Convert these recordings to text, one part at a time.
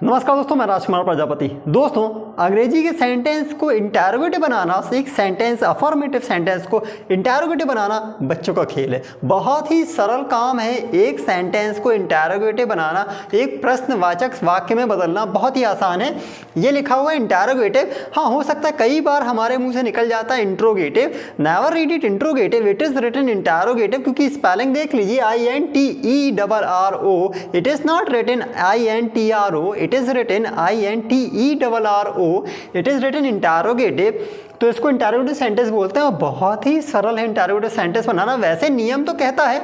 नमस्कार दोस्तों, मैं राजकुमार प्रजापति। दोस्तों, अंग्रेजी के सेंटेंस को इंटरोगेटिव बनाना, एक सेंटेंस अफर्मेटिव सेंटेंस को इंटरोगेटिव बनाना बच्चों का खेल है। बहुत ही सरल काम है एक सेंटेंस को इंटरोगेटिव बनाना, एक प्रश्नवाचक वाक्य में बदलना बहुत ही आसान है। ये लिखा हुआ है इंटरोगेटिव। हाँ, हो सकता है कई बार हमारे मुंह से निकल जाता है interrogative. Never read it interrogative, it is written interrogative, क्योंकि स्पेलिंग देख लीजिए INTERRO, it is not written INTRO, it is written INTERRO, it is written interrogative। तो इसको इंटरोगेटिव सेंटेंस बोलते हैं और बहुत ही सरल है इंटरोगेटिव सेंटेंस बनाना। वैसे नियम तो कहता है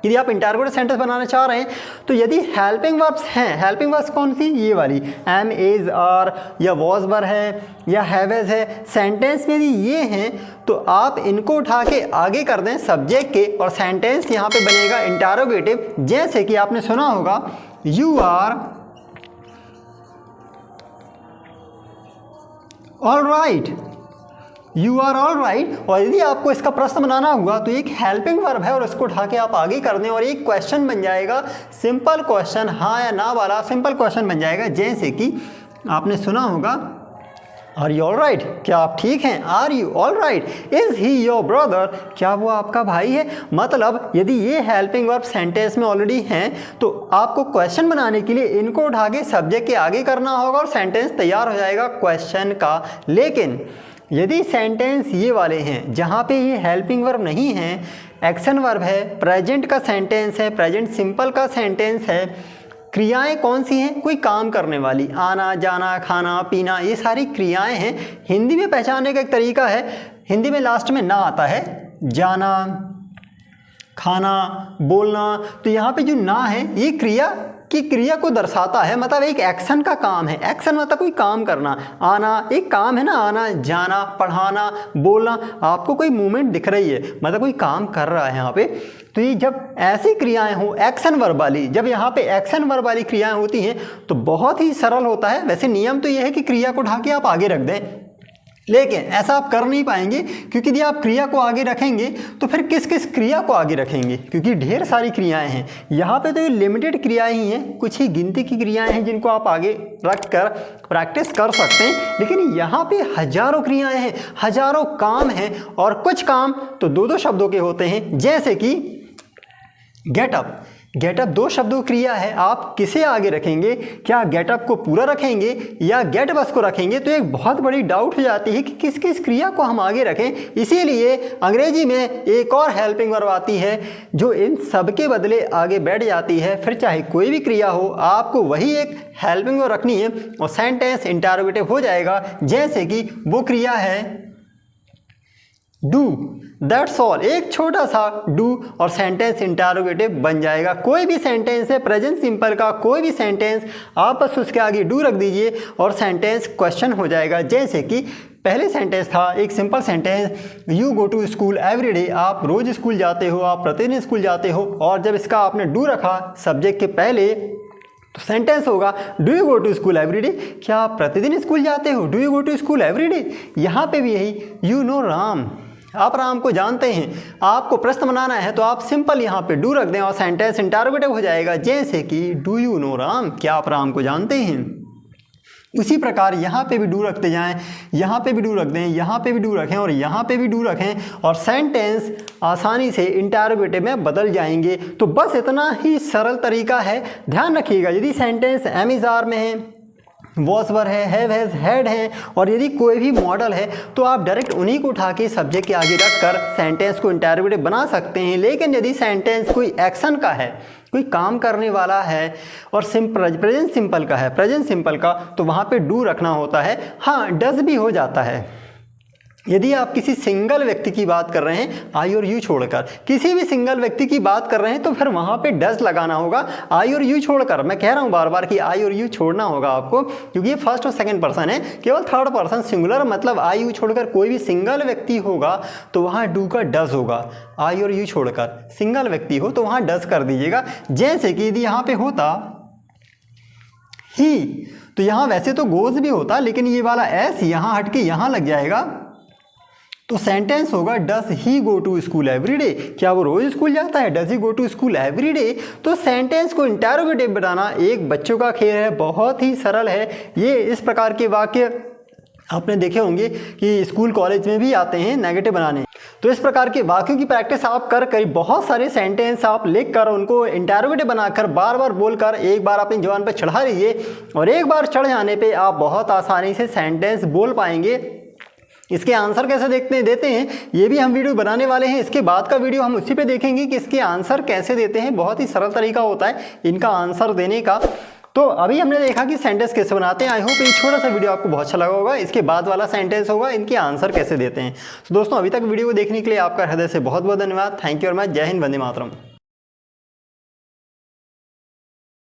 यदि आप इंटरोगेटिव सेंटेंस बनाना चाह रहे हैं तो यदि हेल्पिंग वर्ब्स हैं, हेल्पिंग वर्ब्स कौन सी, ये वाली एम, इज, आर या वॉज वर है या हैव एज है, सेंटेंस में यदि ये हैं तो आप इनको उठा के आगे कर दें सब्जेक्ट के और सेंटेंस यहाँ पे बनेगा इंटरोगेटिव। जैसे कि आपने सुना होगा you are all right, you are all right. और यदि आपको इसका प्रश्न बनाना होगा तो एक हेल्पिंग वर्ब है और इसको उठा के आप आगे कर दें और एक क्वेश्चन बन जाएगा, सिंपल क्वेश्चन, हाँ या ना वाला सिंपल क्वेश्चन बन जाएगा। जैसे कि आपने सुना होगा आर यू ऑल राइट, क्या आप ठीक हैं, are you all right, is he your brother, क्या वो आपका भाई है। मतलब यदि ये हेल्पिंग वर्ब सेंटेंस में ऑलरेडी हैं तो आपको क्वेश्चन बनाने के लिए इनको उठा के सब्जेक्ट के आगे करना होगा और सेंटेंस तैयार हो जाएगा क्वेश्चन का। लेकिन यदि सेंटेंस ये वाले हैं जहाँ पे ये हेल्पिंग वर्ब नहीं है, एक्शन वर्ब है, प्रेजेंट का सेंटेंस है, प्रेजेंट सिंपल का सेंटेंस है, क्रियाएं कौन सी हैं, कोई काम करने वाली, आना जाना खाना पीना, ये सारी क्रियाएं हैं। हिंदी में पहचानने का एक तरीका है, हिंदी में लास्ट में ना आता है, जाना, खाना, बोलना, तो यहाँ पे जो ना है ये क्रिया को दर्शाता है, मतलब एक एक्शन का काम है। एक्शन मतलब कोई काम करना, आना एक काम है ना, आना जाना पढ़ाना बोलना, आपको कोई मूवमेंट दिख रही है मतलब कोई काम कर रहा है यहाँ पे। तो ये जब ऐसी क्रियाएं हो एक्शन वर्ब वाली, जब यहाँ पे एक्शन वर्ब वाली क्रियाएं होती हैं तो बहुत ही सरल होता है। वैसे नियम तो ये है कि क्रिया को ढाके आप आगे रख दें, लेकिन ऐसा आप कर नहीं पाएंगे क्योंकि यदि आप क्रिया को आगे रखेंगे तो फिर किस किस क्रिया को आगे रखेंगे, क्योंकि ढेर सारी क्रियाएं हैं। यहाँ पे तो ये लिमिटेड क्रियाएं ही हैं, कुछ ही गिनती की क्रियाएं हैं जिनको आप आगे रख कर प्रैक्टिस कर सकते हैं। लेकिन यहाँ पे हजारों क्रियाएं हैं, हजारों काम हैं और कुछ काम तो दो दो शब्दों के होते हैं। जैसे कि गेटअप, गेटअप दो शब्दों की क्रिया है, आप किसे आगे रखेंगे, क्या गेटअप को पूरा रखेंगे या गेट बस को रखेंगे, तो एक बहुत बड़ी डाउट हो जाती है कि किस किस क्रिया को हम आगे रखें। इसीलिए अंग्रेजी में एक और हेल्पिंग वर्ब आती है जो इन सब के बदले आगे बैठ जाती है। फिर चाहे कोई भी क्रिया हो आपको वही एक हेल्पिंग वर्ब रखनी है और सेंटेंस इंटरोगेटिव हो जाएगा। जैसे कि वो क्रिया है डू, दैट्स ऑल, एक छोटा सा डू और सेंटेंस इंटरोगेटिव बन जाएगा। कोई भी सेंटेंस है प्रेजेंट सिंपल का, कोई भी सेंटेंस आप बस उसके आगे डू रख दीजिए और सेंटेंस क्वेश्चन हो जाएगा। जैसे कि पहले सेंटेंस था एक simple sentence, you go to school every day, आप रोज स्कूल जाते हो, आप प्रतिदिन स्कूल जाते हो, और जब इसका आपने डू रखा सब्जेक्ट के पहले तो सेंटेंस होगा do you go to school every day, क्या आप प्रतिदिन स्कूल जाते हो, do you go to school every day. यहाँ पे भी यही, यू नो राम, आप राम को जानते हैं। आपको प्रश्न बनाना है तो आप सिंपल यहाँ पे डू रख दें और सेंटेंस इंटरोगेटिव हो जाएगा। जैसे कि डू यू नो राम, क्या आप राम को जानते हैं। उसी प्रकार यहाँ पे भी डू रखते जाएं, यहाँ पे भी डू रख दें, यहाँ पे भी डू रखें और यहाँ पे भी डू रखें और सेंटेंस आसानी से इंटरोगेटिव में बदल जाएंगे। तो बस इतना ही सरल तरीका है। ध्यान रखिएगा यदि सेंटेंस एम इज आर में है, वॉज वर है, हैव हैज हैड है और यदि कोई भी मॉडल है तो आप डायरेक्ट उन्हीं को उठा के सब्जेक्ट के आगे रख कर सेंटेंस को इंटरोगेटिव बना सकते हैं। लेकिन यदि सेंटेंस कोई एक्शन का है, कोई काम करने वाला है और प्रेजेंट सिंपल का है, प्रेजेंट सिंपल का, तो वहाँ पे डू रखना होता है। हाँ, डज भी हो जाता है। यदि आप किसी सिंगल व्यक्ति की बात कर रहे हैं आई और यू छोड़कर, किसी भी सिंगल व्यक्ति की बात कर रहे हैं तो फिर वहाँ पे डज लगाना होगा, आई और यू छोड़कर। मैं कह रहा हूँ बार बार कि आई और यू छोड़ना होगा आपको, क्योंकि ये फर्स्ट और सेकंड पर्सन है। केवल थर्ड पर्सन सिंगुलर मतलब आई यू छोड़कर कोई भी सिंगल व्यक्ति होगा तो वहाँ डू का डज होगा। आई और यू छोड़कर सिंगल व्यक्ति हो तो वहाँ डज कर दीजिएगा। जैसे कि यदि यहाँ पे होता ही तो यहाँ वैसे तो गोज भी होता, लेकिन ये वाला एस यहाँ हट के यहाँ लग जाएगा तो सेंटेंस होगा does he go to school every day, क्या वो रोज स्कूल जाता है, does he go to school every day. तो सेंटेंस को इंटेरोगेटिव बनाना एक बच्चों का खेल है, बहुत ही सरल है। ये इस प्रकार के वाक्य आपने देखे होंगे कि स्कूल कॉलेज में भी आते हैं नेगेटिव बनाने। तो इस प्रकार के वाक्यों की प्रैक्टिस आप कर बहुत सारे सेंटेंस आप लिख कर उनको इंटेरोगेटिव बनाकर बार बार बोलकर एक बार अपनी जुबान पर चढ़ा लीजिए, और एक बार चढ़ जाने पे आप बहुत आसानी से सेंटेंस बोल पाएंगे। इसके आंसर कैसे देते हैं ये भी हम वीडियो बनाने वाले हैं। इसके बाद का वीडियो हम उसी पे देखेंगे कि इसके आंसर कैसे देते हैं। बहुत ही सरल तरीका होता है इनका आंसर देने का। तो अभी हमने देखा कि सेंटेंस कैसे बनाते हैं। आई होप ये छोटा सा वीडियो आपको बहुत अच्छा लगा होगा। इसके बाद वाला सेंटेंस होगा इनके आंसर कैसे देते हैं। तो दोस्तों अभी तक वीडियो को देखने के लिए आपका हृदय से बहुत बहुत धन्यवाद। थैंक यू और मैं जय हिंद, वंदे मातरम।